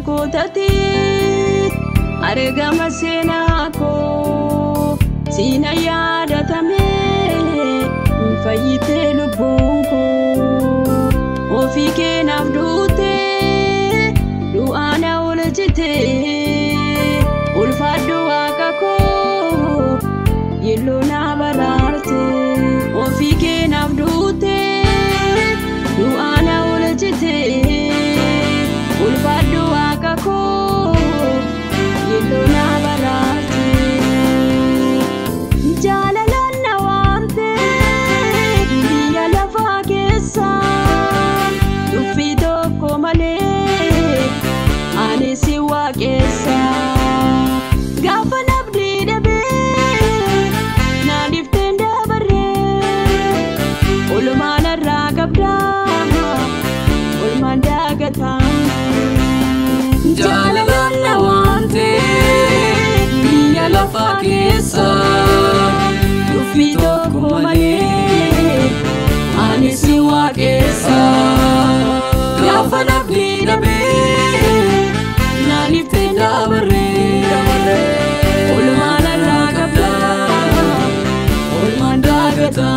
kotati argama senako sina yadatame fayite lubunko ofike nafdute duana ulajite ulfadu akako yelona bararte ofike nafdute duana ulajite ulfadu akako yelona bararte jalalana wante biya lafa kesa dufito komale ane siwa kesa gafana bdide be na diftenda bare ulmana ragabda ulmanda gata jalalana wante biya lafa kesa dufito komale ane siwa kesa gafana bdide be na diftenda bare ulmana ragabda ulmanda gata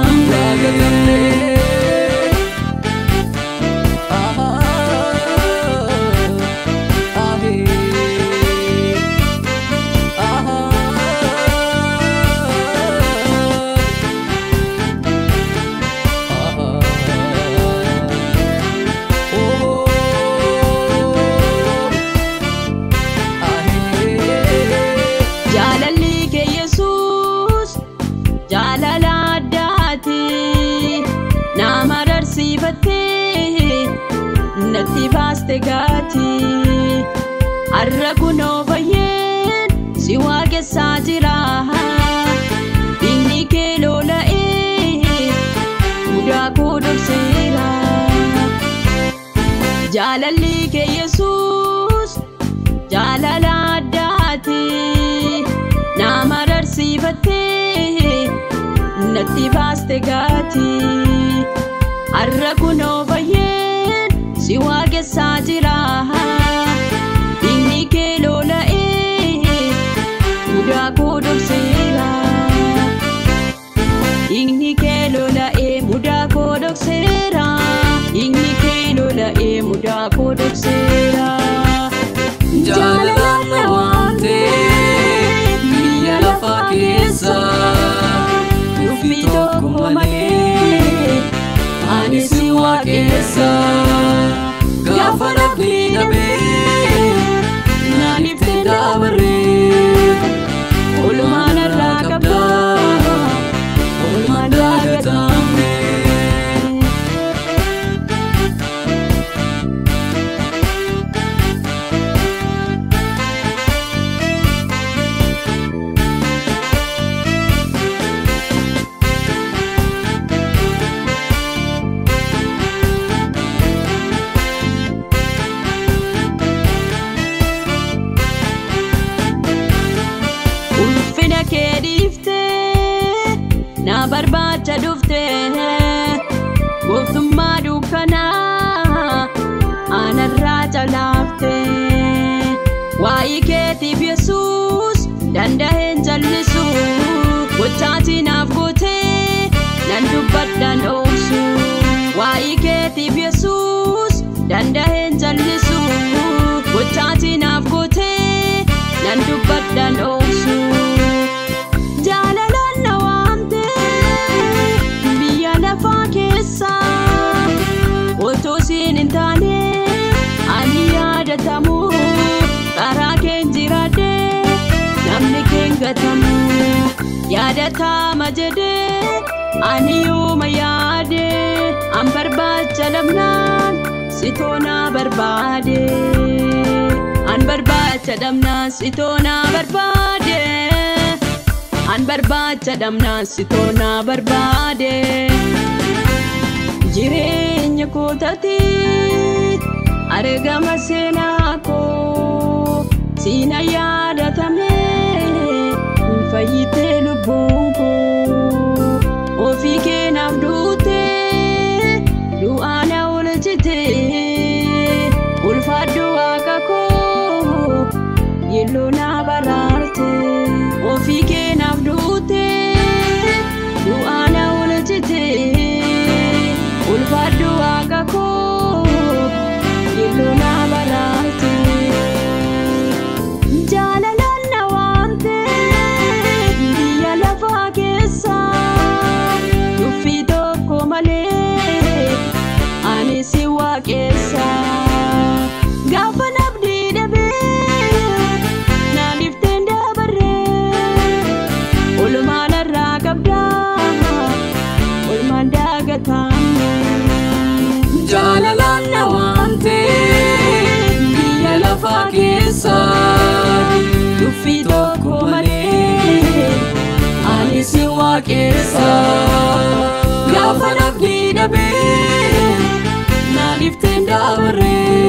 natti baste gati arrakuno bayen siwa ke sajira inni ke lola muda ko doksira jalali ke yesus jalala dati namarar sibate natti baste gati arrakuno bayen siwa ke sajira inni ke lola muda ko doksira inni ke lola muda ko doksira inni ke lola muda ko doksira jalalana wante biya lafa kesa dufito komale ane siwa kesa gafana bdide be na diftenda bare ulmana ragabda ulmanda gata na barbacha dufte goftumma dukana anarra jalafte wayi keetiif yesus dandahen jallisu gochaati naaf goote nan dubbadhan dhooksu wayi keetiif yesus dandahen jallisu gochaati naaf goote nan dubbadhan dhooksu otosin intane ani yadatamu karaken jirade namni kengatamu yadatama jede ani yuma yade am barbacha lamnan sitona barbade an barbacha damnan sitona barbade an barbacha damnan sitona barbade jireenya kotati argama senako sina yadatame fayite lubunko ofike nafdute duana ulajite ulfadu akako yellona bararte ofii keenaaf duute du'aana oolchite ulfaadhu waaqa koo yellona bararte jaalalaan na waamte biyya lafaa keessa dhuffii tokko malee ani si waaqessa gaafa nabdii dhabee na lifteen dabarree olumaan irraa qabdaa olumaan daagatamne jaalalaan na waamte biyya lafaa keessa dhuffii tokko malee ani si waaqessa gaafa nabdii dhabee na lifteen dabarree